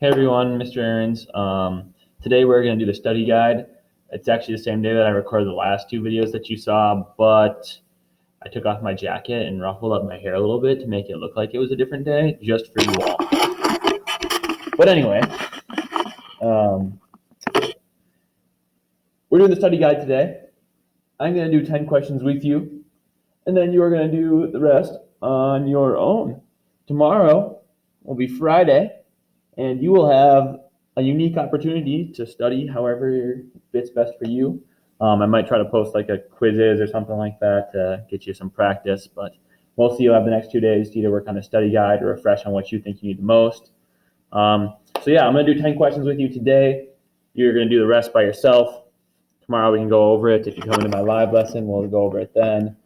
Hey everyone, Mr. Aarons. Today we're going to do the study guide. It's actually the same day that I recorded the last two videos that you saw, but I took off my jacket and ruffled up my hair a little bit to make it look like it was a different day, just for you all. But anyway, um, we're doing the study guide today. I'm going to do 10 questions with you, and then you are going to do the rest on your own. Tomorrow will be Friday, and you will have a unique opportunity to study however fits best for you. I might try to post like a quizzes or something like that to get you some practice, but mostly you'll have the next 2 days to either work on a study guide or refresh on what you think you need the most. So yeah, I'm going to do 10 questions with you today. You're going to do the rest by yourself. Tomorrow we can go over it. If you come into my live lesson, we'll go over it then.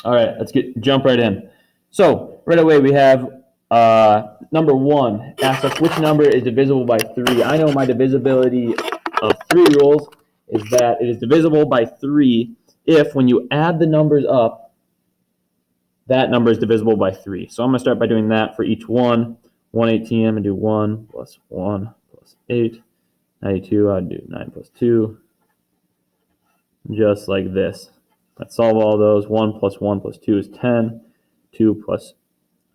All right, let's jump right in. So right away we have number one asks us which number is divisible by 3. I know my divisibility of 3 rules is that it is divisible by 3 if when you add the numbers up, that number is divisible by 3. So I'm going to start by doing that for each one. 118, I'm going to do 1 plus 1 plus 8. 92, I'd do 9 plus 2. Just like this. Let's solve all those. 1 plus 1 plus 2 is 10. 2 plus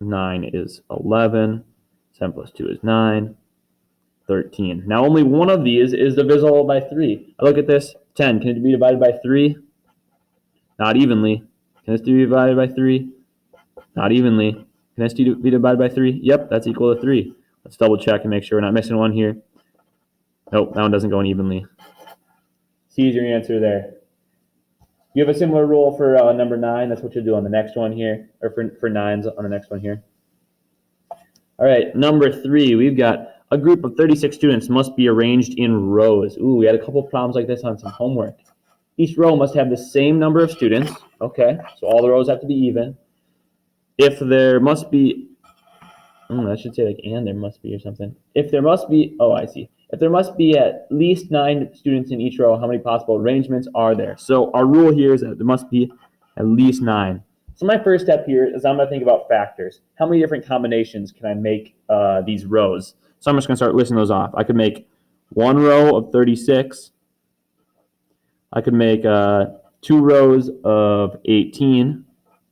9 is 11. 7 plus 2 is 9. 13. Now only one of these is divisible by 3. I look at this. 10. Can it be divided by 3? Not evenly. Can this be divided by 3? Not evenly. Can this be divided by 3? Yep, that's equal to 3. Let's double check and make sure we're not missing one here. Nope, that one doesn't go in evenly. C is your answer there. You have a similar rule for number 9. That's what you'll do on the next one here, or for 9s on the next one here. All right, number 3, we've got a group of 36 students must be arranged in rows. Ooh, we had a couple problems like this on some homework. Each row must have the same number of students. Okay, so all the rows have to be even. If there must be, I should say like and there must be or something. If there must be, oh, I see. If there must be at least 9 students in each row, how many possible arrangements are there? So our rule here is that there must be at least 9. So my first step here is I'm going to think about factors. How many different combinations can I make these rows? So I'm just going to start listing those off. I could make one row of 36. I could make 2 rows of 18.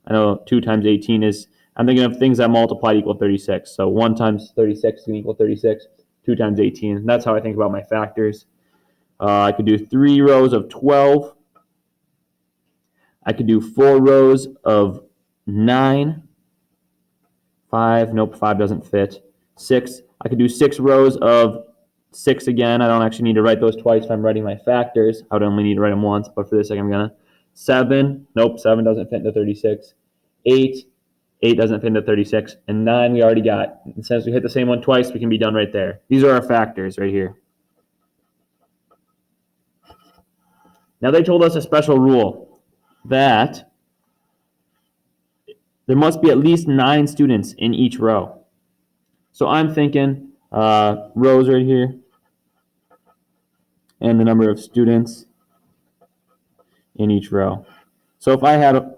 I know 2 times 18 is, I'm thinking of things that multiply to equal 36. So 1 times 36 can equal 36. 2 times 18. That's how I think about my factors. I could do 3 rows of 12. I could do 4 rows of 9. 5, nope, 5 doesn't fit. 6, I could do 6 rows of 6 again. I don't actually need to write those twice if I'm writing my factors. I would only need to write them once, but for this I'm going to. 7, nope, 7 doesn't fit into 36. 8 doesn't fit into 36. And 9 we already got. And since we hit the same one twice, we can be done right there. These are our factors right here. Now they told us a special rule that there must be at least 9 students in each row. So I'm thinking rows right here and the number of students in each row. So if I had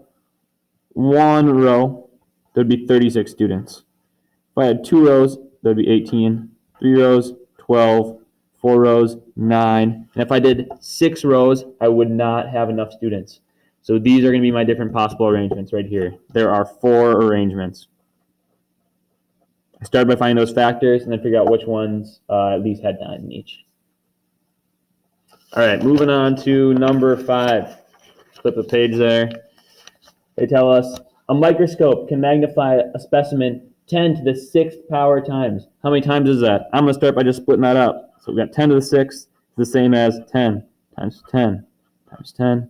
1 row, there'd be 36 students. If I had 2 rows, there'd be 18. 3 rows, 12. 4 rows, 9. And if I did 6 rows, I would not have enough students. So these are going to be my different possible arrangements right here. There are 4 arrangements. I started by finding those factors and then figure out which ones at least had 9 in each. All right, moving on to number 5. Flip the page there. They tell us a microscope can magnify a specimen 10 to the 6th power times. How many times is that? I'm going to start by just splitting that up. So we've got 10 to the 6th, the same as 10 times 10 times 10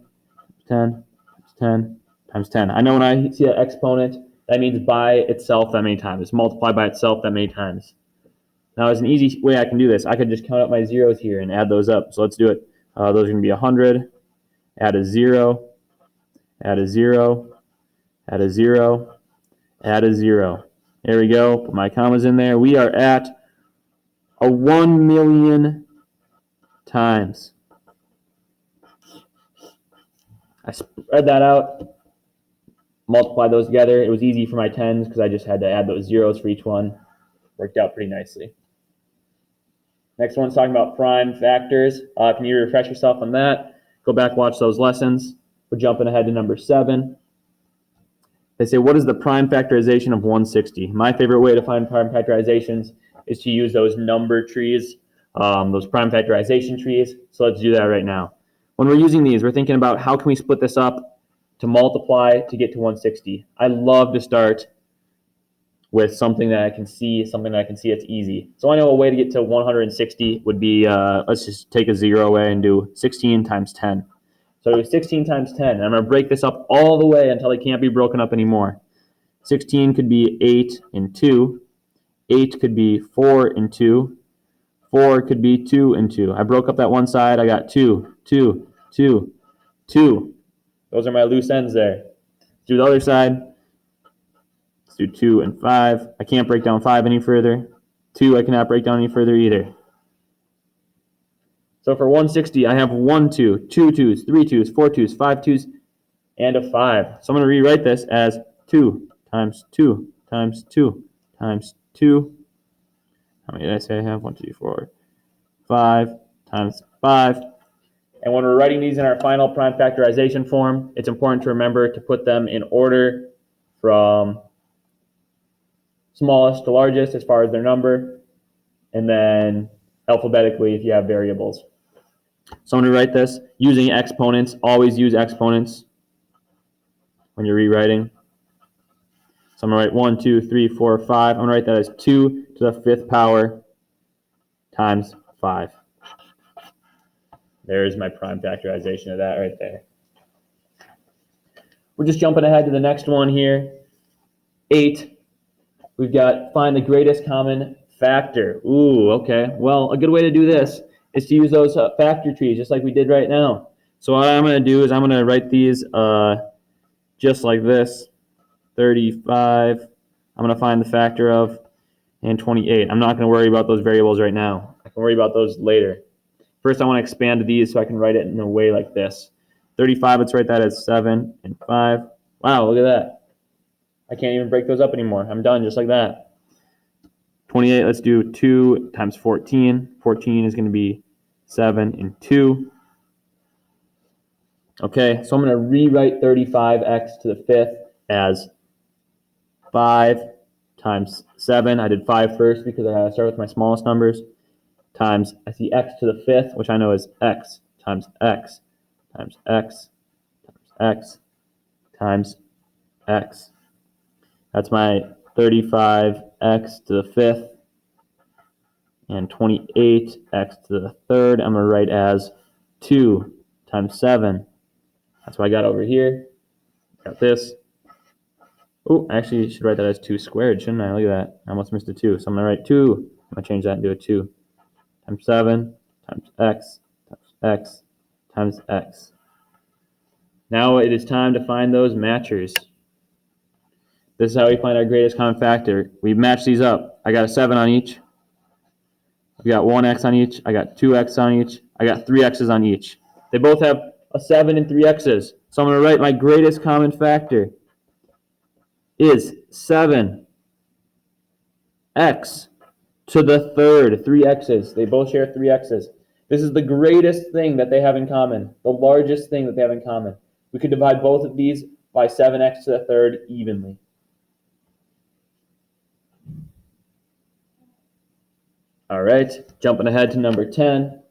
times 10 times 10 times 10. I know when I see an exponent, that means by itself that many times. It's multiplied by itself that many times. Now, as an easy way I can do this, I could just count up my zeros here and add those up. So let's do it. Those are going to be 100, add a 0, add a 0, add a 0, add a 0. There we go. Put my commas in there. We are at a 1 million times. I spread that out, multiply those together. It was easy for my 10s because I just had to add those zeros for each one. Worked out pretty nicely. Next one's talking about prime factors. Can you refresh yourself on that? Go back, watch those lessons. We're jumping ahead to number 7. They say, what is the prime factorization of 160? My favorite way to find prime factorizations is to use those number trees, those prime factorization trees. So let's do that right now. When we're using these, we're thinking about how can we split this up to multiply to get to 160. I love to start with something that I can see, it's easy. So I know a way to get to 160 would be, let's just take a 0 away and do 16 times 10. So 16 times 10, and I'm going to break this up all the way until it can't be broken up anymore. 16 could be 8 and 2. 8 could be 4 and 2. 4 could be 2 and 2. I broke up that one side. I got 2, 2, 2, 2. Those are my loose ends there. Let's do the other side. Let's do 2 and 5. I can't break down 5 any further. 2 I cannot break down any further either. So for 160, I have 1 2, 2 2s, 3 2s, 4 2s, 5 2s, and a 5. So I'm going to rewrite this as 2 times 2 times 2 times 2. How many did I say I have? 1, 2, 3, 4, 5 times 5. And when we're writing these in our final prime factorization form, it's important to remember to put them in order from smallest to largest as far as their number, and then alphabetically if you have variables. So I'm going to write this using exponents. Always use exponents when you're rewriting. So I'm going to write 1, 2, 3, 4, 5. I'm going to write that as 2 to the 5th power times 5. There's my prime factorization of that right there. We're just jumping ahead to the next one here. 8. We've got find the greatest common factor. Ooh, okay. Well, a good way to do this is to use those factor trees just like we did right now. So what I'm going to do is I'm going to write these just like this. 35. I'm going to find the factor of, and 28. I'm not going to worry about those variables right now. I can worry about those later. First, I want to expand these so I can write it in a way like this. 35, let's write that as 7 and 5. Wow, look at that. I can't even break those up anymore. I'm done just like that. 28, let's do 2 times 14. 14 is going to be 7 and 2. Okay, so I'm going to rewrite 35x to the 5th as 5 times 7. I did 5 first because I had to start with my smallest numbers. Times, I see x to the 5th, which I know is x times x times x times x times x. That's my 35x to the 5th and 28x to the 3rd. I'm going to write as 2 times 7. That's what I got over here. Got this. Oh, actually, you should write that as 2 squared, shouldn't I? Look at that. I almost missed a 2. So I'm going to write 2. I'm going to change that into a 2. Times 7 times x times x times x. Now it is time to find those matchers. This is how we find our greatest common factor. We match these up. I got a 7 on each. I got 1x on each. I got 2x on each. I got 3x's on each. They both have a 7 and 3x's. So I'm going to write my greatest common factor is 7x to the 3rd. 3x's. They both share 3x's. This is the greatest thing that they have in common, the largest thing that they have in common. We could divide both of these by 7x to the 3rd evenly. All right, jumping ahead to number 10.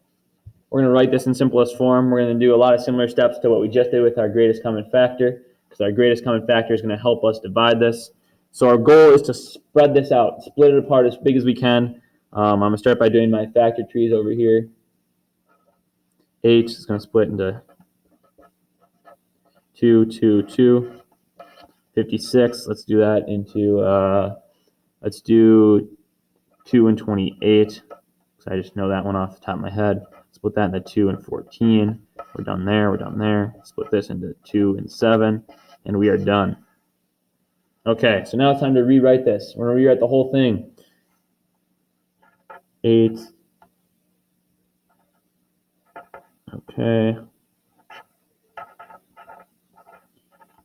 We're going to write this in simplest form. We're going to do a lot of similar steps to what we just did with our greatest common factor, because our greatest common factor is going to help us divide this. So our goal is to spread this out, split it apart as big as we can. I'm going to start by doing my factor trees over here. 8 is going to split into 2, 2, 2. 56, let's do that into, let's do 2 and 28. So I just know that one off the top of my head. Split that into 2 and 14. We're done there. We're done there. Split this into 2 and 7, and we are done. Okay, so now it's time to rewrite this. We're going to rewrite the whole thing. 8. Okay.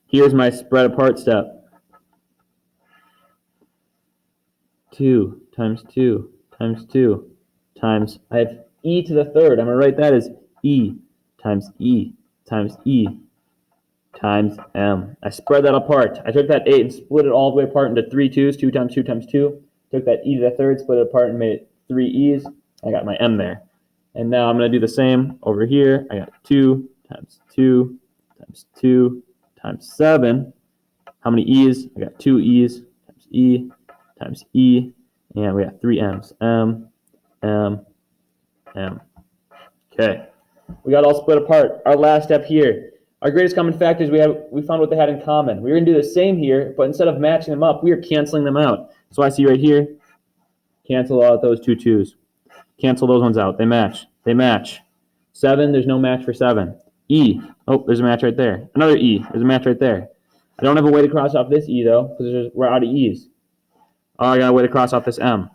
Here's my spread apart step. 2 times 2 times 2 times, I have e to the third. I'm going to write that as e times e times e times m. I spread that apart. I took that 8 and split it all the way apart into 3 2's, 2 times 2 times 2. Took that e to the third, split it apart, and made it 3 e's. I got my m there. And now I'm going to do the same over here. I got 2 times 2 times 2 times 7. How many e's? I got 2 e's times e, and we got 3 m's. M, m, m. Okay. We got all split apart. Our last step here. Our greatest common factors, we found what they had in common. We're going to do the same here, but instead of matching them up, we are canceling them out. So I see right here, cancel out those 2 2's. Cancel those ones out. They match. They match. 7, there's no match for 7. E. Oh, there's a match right there. Another E. There's a match right there. I don't have a way to cross off this E, though, because we're out of E's. Oh, I got a way to cross off this M.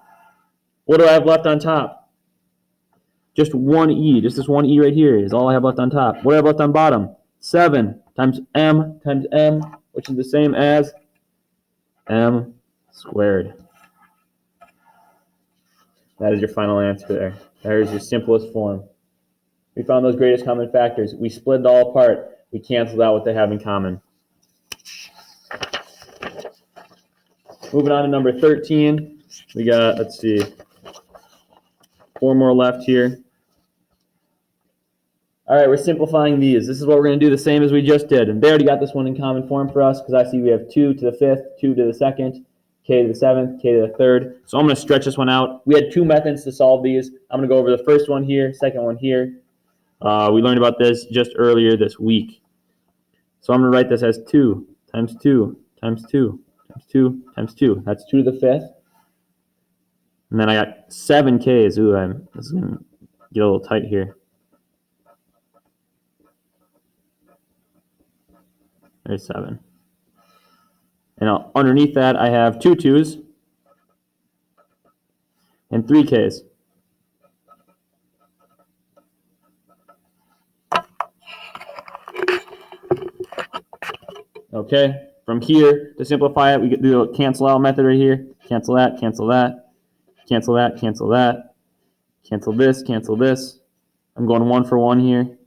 What do I have left on top? Just one E. Just this one E right here is all I have left on top. What do I have left on bottom? 7 times M, which is the same as M squared. That is your final answer there. That is your simplest form. We found those greatest common factors. We split it all apart. We canceled out what they have in common. Moving on to number 13. We got, let's see, 4 more left here. All right, we're simplifying these. This is what we're going to do the same as we just did. And they already got this one in common form for us because I see we have 2 to the 5th, 2 to the 2nd, k to the 7th, k to the 3rd. So I'm going to stretch this one out. We had 2 methods to solve these. I'm going to go over the first one here, second one here. We learned about this just earlier this week. So I'm going to write this as 2 times 2 times 2 times 2 times 2. That's 2 to the 5th. And then I got 7 k's. Ooh, this is going to get a little tight here. There's 7. And underneath that, I have 2 2's and 3 k's. Okay, from here, to simplify it, we do a cancel out method right here. Cancel that, cancel that, cancel that, cancel that, cancel this, cancel this. I'm going 1 for 1 here.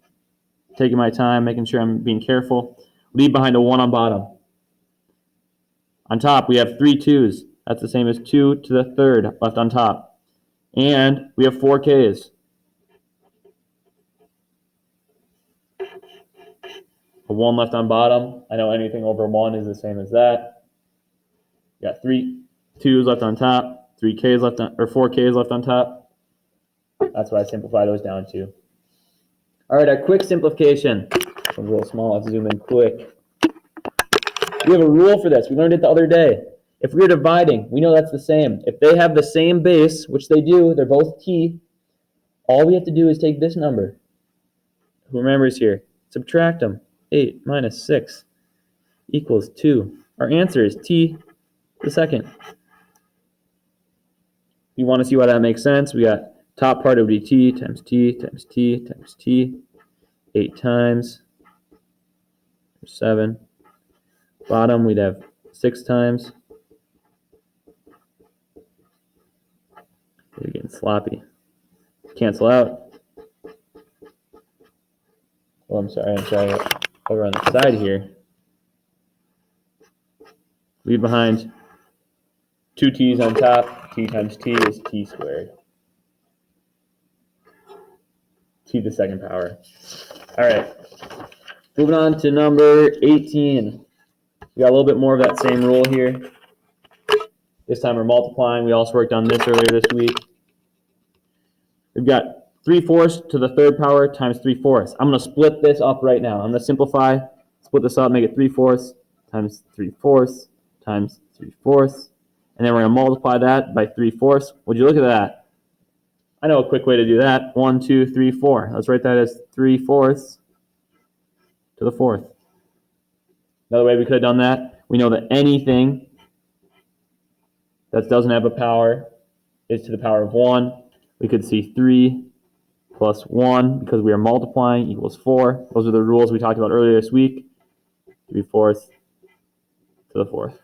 Taking my time, making sure I'm being careful. Leave behind a 1 on bottom. On top, we have 3 2's. That's the same as 2 to the 3rd left on top. And we have 4 k's. A 1 left on bottom. I know anything over 1 is the same as that. We got 3 2's left on top, 3 k's left on, or 4 k's left on top. That's what I simplify those down to. All right, our quick simplification. It's a little small. Let's zoom in quick. We have a rule for this. We learned it the other day. If we're dividing, we know that's the same. If they have the same base, which they do, they're both t, all we have to do is take this number. Who remembers here? Subtract them. 8 minus 6 equals 2. Our answer is t to the 2nd. You want to see why that makes sense? We got top part would be t times t times t times t. 8 times 7. Bottom, we'd have 6 times. We're getting sloppy. Cancel out. Oh, I'm sorry. Over on the side here. Leave behind 2 t's on top. T times t is t squared. T to the 2nd power. All right. Moving on to number 18. We got a little bit more of that same rule here. This time we're multiplying. We also worked on this earlier this week. We've got 3/4 to the 3rd power times 3/4. I'm going to split this up right now. I'm going to simplify, split this up, make it 3/4 times 3/4 times 3/4. And then we're going to multiply that by 3/4. Would you look at that? I know a quick way to do that. 1, 2, 3, 4. Let's write that as 3/4 to the 4th. Another way we could have done that, we know that anything that doesn't have a power is to the power of 1. We could see 3 plus 1, because we are multiplying, equals 4. Those are the rules we talked about earlier this week. 3/4 to the 4th.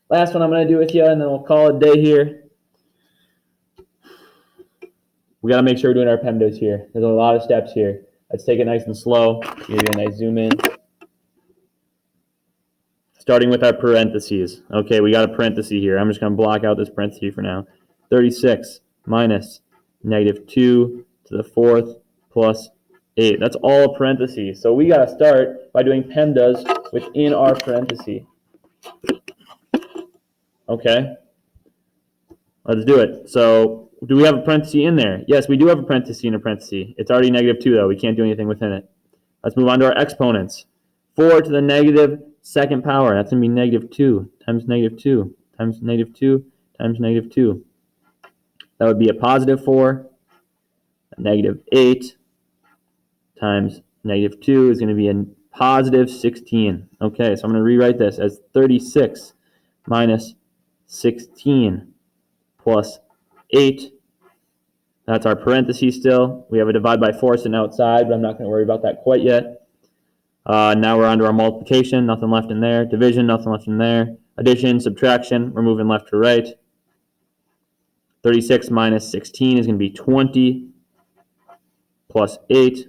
Last one I'm going to do with you, and then we'll call it a day here. We got to make sure we're doing our PEMDAs here. There's a lot of steps here. Let's take it nice and slow. Give you a nice zoom in. Starting with our parentheses. Okay, we got a parenthesis here. I'm just going to block out this parenthesis for now. 36 minus negative 2 to the fourth plus 8. That's all a parenthesis. So we got to start by doing PEMDAs within our parenthesis. Okay, let's do it. So do we have a parenthesis in there? Yes, we do have a parenthesis in a parenthesis. It's already negative 2, though. We can't do anything within it. Let's move on to our exponents. 4 to the negative second power. That's going to be negative 2 times negative 2 times negative 2 times negative 2. That would be a positive 4. Negative 8 times negative 2 is going to be a positive 16. Okay, so I'm going to rewrite this as 36 minus 16 plus 8. That's our parentheses still. We have a divide by 4 sitting outside, but I'm not going to worry about that quite yet. Now we're on to our multiplication. Nothing left in there. Division, nothing left in there. Addition, subtraction, we're moving left to right. 36 minus 16 is going to be 20 plus 8. It's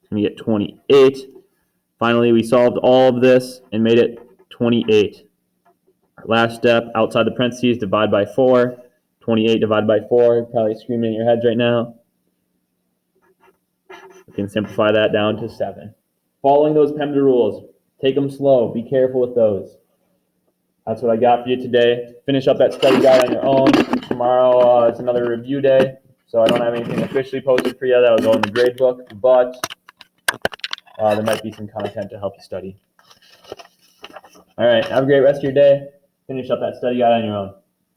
going to get 28. Finally, we solved all of this and made it 28. Our last step, outside the parentheses, divide by 4. 28 divided by 4, you're probably screaming in your heads right now. We can simplify that down to 7. Following those PEMDA rules, take them slow. Be careful with those. That's what I got for you today. Finish up that study guide on your own. Tomorrow it's another review day, so I don't have anything officially posted for you that will go in the grade book, but there might be some content to help you study. All right, have a great rest of your day. Finish up that study guide on your own.